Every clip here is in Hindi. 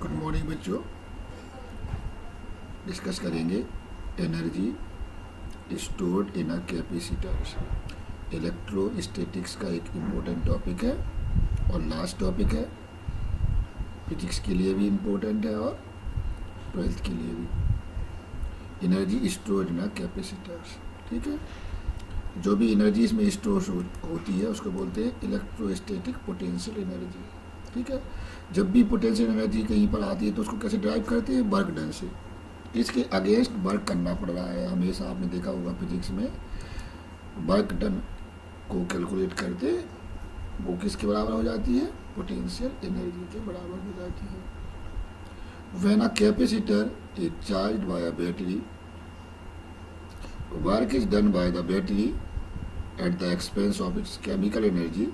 गुड मॉर्निंग बच्चों। डिस्कस करेंगे energy stored in a capacitors. Electrostatics का एक इम्पोर्टेंट टॉपिक है और लास्ट टॉपिक है। फिजिक्स के लिए भी इम्पोर्टेंट है और ट्वेल्थ के लिए भी। Energy stored in a capacitors, ठीक है। जो भी एनर्जी इसमें स्टोर होती है उसको बोलते हैं इलेक्ट्रोस्टैटिक पोटेंशियल एनर्जी, ठीक है। जब भी पोटेंशियल एनर्जी कहीं पर आती है तो उसको कैसे ड्राइव करते हैं? वर्क डन से। इसके अगेंस्ट वर्क करना पड़ रहा है। हमेशा आपने देखा होगा फिजिक्स में वर्क डन को कैलकुलेट करते वो किसके बराबर हो जाती है? पोटेंशियल एनर्जी के बराबर हो जाती है। When a capacitor is charged bye a battery, work is done by the battery at the expense of its chemical energy.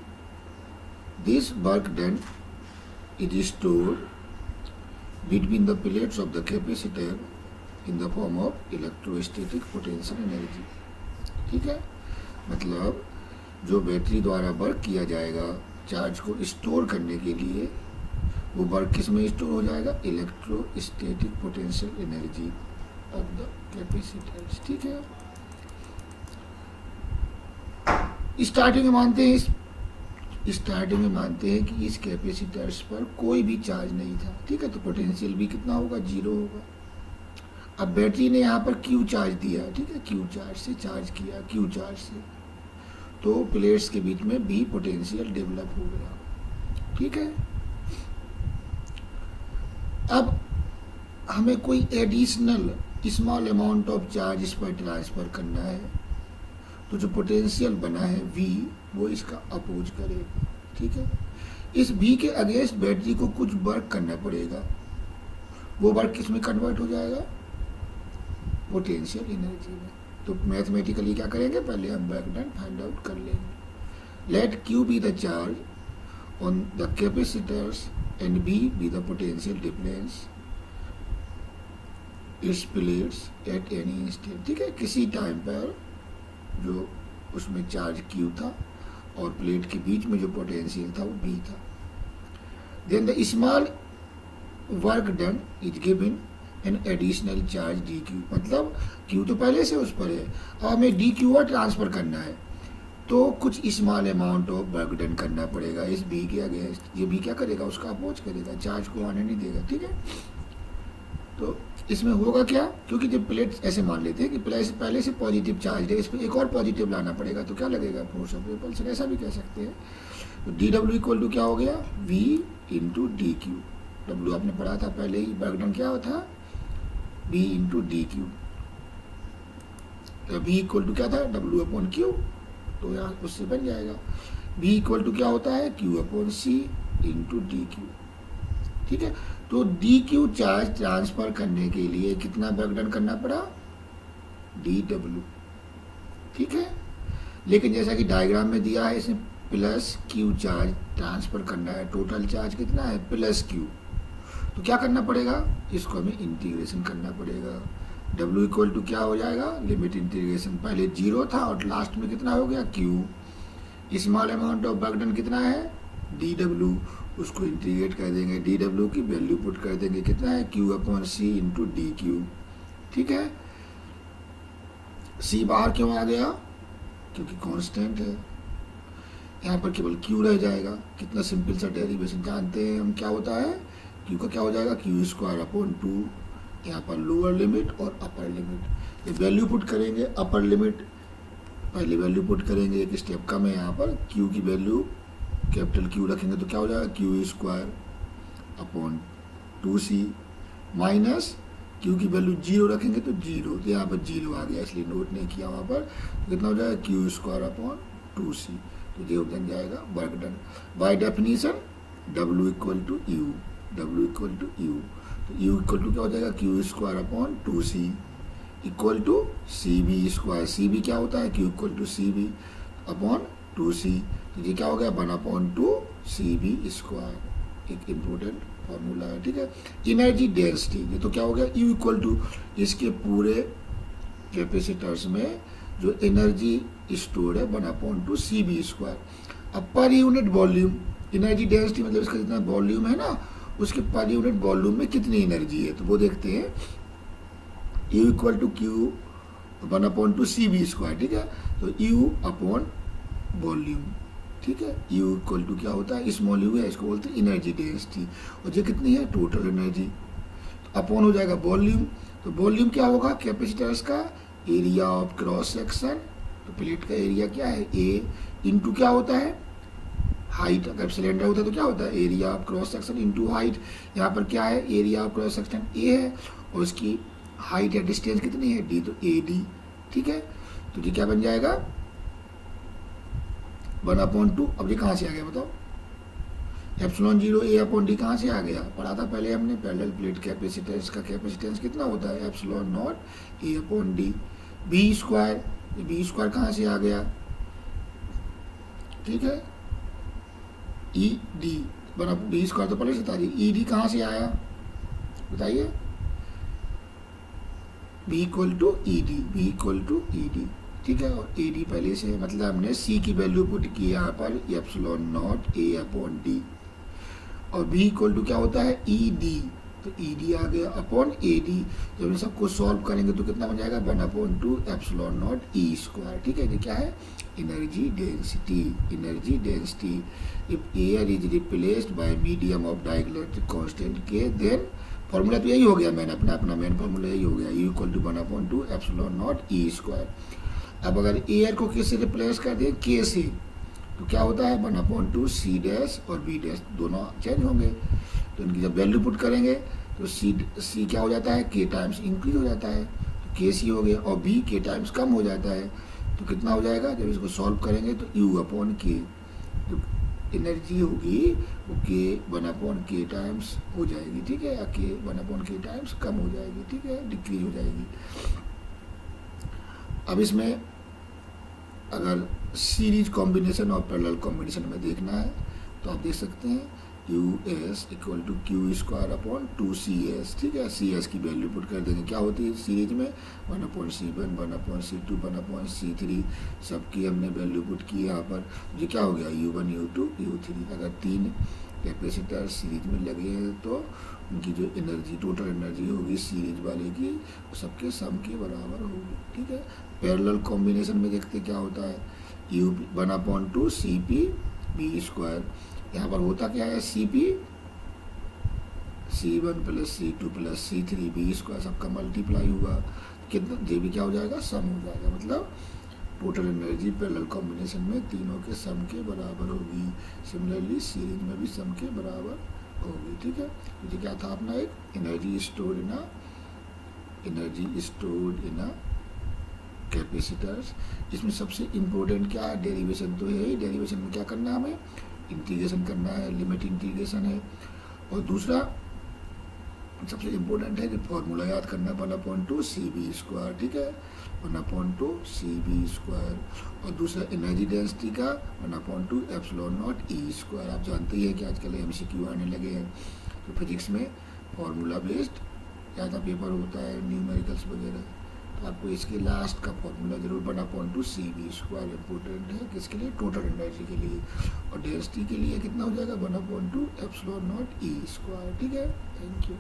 This work done is stored between the plates of the capacitor in the form of electrostatic potential energy, ठीक है। मतलब जो बैटरी द्वारा वर्क किया जाएगा चार्ज को स्टोर करने के लिए, वो वर्क किस में स्टोर हो जाएगा? Electrostatic potential energy of the capacitors, ठीक है। स्टार्टिंग में मानते हैं कि इस कैपेसिटर्स पर कोई भी चार्ज नहीं था, ठीक है। तो पोटेंशियल भी कितना होगा? 0 होगा। अब बैटरी ने यहाँ पर क्यू चार्ज दिया, ठीक है। क्यू चार्ज से चार्ज किया, क्यू चार्ज से, तो प्लेट्स के बीच में भी पोटेंशियल डेवलप हो गया, ठीक है। अब हमें कोई additional small amount of charge इस पर ट्रांसफर करना है, तो जो पोटेंशियल बना है V वो इसका अपोज करेगा, ठीक है। इस V के अगेंस्ट बैटरी को कुछ वर्क करना पड़ेगा। वो वर्क किस में कन्वर्ट हो जाएगा? पोटेंशियल एनर्जी में। तो मैथमेटिकली क्या करेंगे? पहले हम वर्क डन फाइंड आउट कर लेंगे। Let Q be the charge on the capacitors and B be the potential difference its plates at any instant, ठीक है। किसी टाइम पर जो उसमें चार्ज Q था और प्लेट के बीच में जो पोटेंशियल था वो B था। Then the small work done is given an additional charge dQ, मतलब Q तो पहले से उस पर है, अब हमें dQ और ट्रांसफर करना है, तो कुछ small amount of work done करना पड़ेगा इस B के अगेंस्ट। ये B क्या करेगा? उसका अपोज करेगा, चार्ज को आने नहीं देगा, ठीक है। तो इसमें होगा क्या? क्योंकि जब प्लेट ऐसे मान लेते हैं कि पहले से पॉजिटिव चार्ज है, इस पर एक और पॉजिटिव लाना पड़ेगा, तो क्या लगेगा? फोर्स ऑफ रिपल्सन, ऐसा भी कह सकते हैं। तो डी डब्ल्यू इक्वल टू क्या हो गया? V into D Q. W आपने पढ़ा था पहले ही, वर्क डन क्या होता? V into D Q. तो V इक्वल टू क्या था? W अपॉन क्यू, तो यहाँ उससे बन जाएगा V इक्वल टू क्या होता है? Q upon C into D Q, ठीक है। तो डी क्यू चार्ज ट्रांसफर करने के लिए कितना वर्क डन करना पड़ा? dW, ठीक है। लेकिन जैसा कि डायग्राम में दिया है, इसमें प्लस क्यू चार्ज ट्रांसफर करना है। टोटल चार्ज कितना है? Plus Q. तो क्या करना पड़ेगा? इसको हमें इंटीग्रेशन करना पड़ेगा। W इक्वल टू क्या हो जाएगा? लिमिट इंटीग्रेशन, पहले 0 था और लास्ट में कितना हो गया? Q। Small amount of work done कितना है? dW, उसको इंटीग्रेट कर देंगे, dW की वैल्यू पुट कर देंगे, कितना है? Q upon C into D Q, ठीक है। C बाहर क्यों आ गया? क्योंकि कांस्टेंट है, यहाँ पर केवल Q रह जाएगा। कितना सिंपल सा डेरिवेशन जानते हैं हम, क्या होता है? Q का क्या हो जाएगा? Q स्क्वायर अपॉन 2, यहाँ पर लोअर लिमिट और अपर लिमिट। ये वैल्यू पुट करेंगे, अपर लिमिट पहले वैल्यू पुट करेंगे, एक स्टेप कम है यहाँ पर। Q की वैल्यू कैपिटल Q रखेंगे तो क्या हो जाएगा? Q square upon 2C minus Q की वैल्यू 0 रखेंगे तो 0, तो यहाँ पर 0 आ गया इसलिए नोट नहीं किया वहाँ पर। तो कितना हो जाएगा? Q स्क्वायर अपॉन 2C, तो ये बन जाएगा work done. By definition W equal to U, W equal to U, तो U इक्वल टू क्या हो जाएगा? Q square upon 2C equal to CB square. CB क्या होता है? Q equal to CB upon 2C, तो ये क्या हो गया? 1/2 CB स्क्वायर, एक इम्पोर्टेंट फॉर्मूला है, ठीक है। एनर्जी डेंसिटी, ये तो क्या हो गया? U इक्वल टू इसके पूरे कैपेसिटर्स में जो एनर्जी स्टोर है 1/2 CB स्क्वायर। अब per unit volume energy density, मतलब इसका जितना वॉल्यूम है ना उसके पर यूनिट वॉल्यूम में कितनी एनर्जी है, तो वो देखते हैं। You equal to Q 1/2 CV², ठीक है। तो यू अपॉन वॉल्यूम, ठीक है। यू इक्वल टू क्या होता है, स्मॉल यू है, इसको बोलते हैं एनर्जी डेंसिटी, और ये कितनी है, टोटल एनर्जी। अपॉन हो जाएगा वॉल्यूम, तो वॉल्यूम क्या होगा, कैपेसिटर्स का एरिया ऑफ क्रॉस सेक्शन, तो प्लेट का एरिया क्या है, ए, इनटू क्या होता है, हाइट। अगर सिलेंडर होता है तो क्या होता है, area of cross section into height. यहाँ पर क्या है, area of cross section A है, और उसकी हाइट या डिस्टेंस कितनी है, डी, तो ए डी, ठीक है। तो ये क्या बन जाएगा, 1/2। अब ये कहाँ से आ गया बताओ, ε0 A/D कहाँ से आ गया, पढ़ा था पहले हमने, पैरेलल प्लेट कैपेसिटेंस का कैपेसिटेंस कितना होता है, ε0 A/D। B², B² कहाँ से आ गया, ठीक है। ई डी बना, B² तो पहले से था, ई डी कहाँ से आया बताइए, B equal to E D, B equal to E D, ठीक है। और ए डी पहले से, मतलब हमने सी की वैल्यू पुट की यहाँ पर, ε0 A/D, और बी इक्वल टू क्या होता है, ई डी, तो ई डी आ गया अपॉन ए डी। जब इन सबको सॉल्व करेंगे तो कितना बन जाएगा, 1/2 ε0 E², ठीक है। ये क्या है, energy density, energy density. If air is replaced by medium of dielectric constant के, देन फॉर्मूला तो यही हो गया, मैंने अपना मेन फॉर्मूला यही हो गया, यू इक्वल टू 1/2 ε0 E²। अब अगर एयर को किससे रिप्लेस कर दें, के से, तो क्या होता है, 1/2 C डैश और B डैश दोनों चेंज होंगे, तो इनकी जब वैल्यू पुट करेंगे तो C क्या हो जाता है, K टाइम्स इंक्रीज हो जाता है, तो KC हो गया, और B K टाइम्स कम हो जाता है, तो कितना हो जाएगा, जब इसको सॉल्व करेंगे तो U/K, तो एनर्जी होगी वो K 1/K टाइम्स हो जाएगी, ठीक है, या K 1/K टाइम्स कम हो जाएगी, ठीक है, डिक्रीज हो जाएगी। अब इसमें अगर सीरीज कॉम्बिनेशन और पैरेलल कॉम्बिनेशन में देखना है तो आप देख सकते हैं, US इक्वल टू Q²/2CS, ठीक है। CS की वैल्यू पुट कर देंगे, क्या होती है सीरीज में, 1/C1 1/C2 1/C3, सबकी हमने वैल्यू पुट की यहाँ पर, ये क्या हो गया, U1 U2 U3। अगर 3 कैपेसिटर सीरीज में लगे हैं तो उनकी जो एनर्जी, टोटल एनर्जी होगी सीरीज वाले की, सबके सम के बराबर होगी, ठीक है। पैरेलल कॉम्बिनेशन में देखते क्या होता है, U 1/2 CP B², यहाँ पर होता क्या है, CP C1 + C2 + C3 B² सबका मल्टीप्लाई हुआ, कितना, ये भी क्या हो जाएगा, सम हो जाएगा, मतलब टोटल एनर्जी पैरेलल कॉम्बिनेशन में तीनों के सम के बराबर होगी। सिमिलरली सीरीज में भी सम के बराबर होगी, ठीक है। तो ये क्या था अपना, एक energy stored in a capacitors. इसमें सबसे इम्पोर्टेंट क्या है, डेरिवेशन तो है ही, डेरिवेशन में क्या करना है हमें, इंटीग्रेशन करना है, लिमिट इंटीग्रेशन है, और दूसरा सबसे इम्पोर्टेंट है कि फॉर्मूला याद करना है, 1/2 CV², ठीक है, 1/2 CV², और दूसरा एनर्जी डेंसिटी का 1/2 ε0 E²। आप जानते ही हैं कि आजकल MCQ आने लगे हैं, तो फिजिक्स में फार्मूला बेस्ड ज़्यादा पेपर होता है, न्यूमेरिकल्स वगैरह, तो आपको इसके लास्ट का फॉर्मूला जरूर 1/2 CV² इम्पोर्टेंट है, किसके लिए, टोटल एनर्जी के लिए, और डेंसिटी के लिए कितना हो जाएगा, 1/2 ε0 E², ठीक है। Thank you.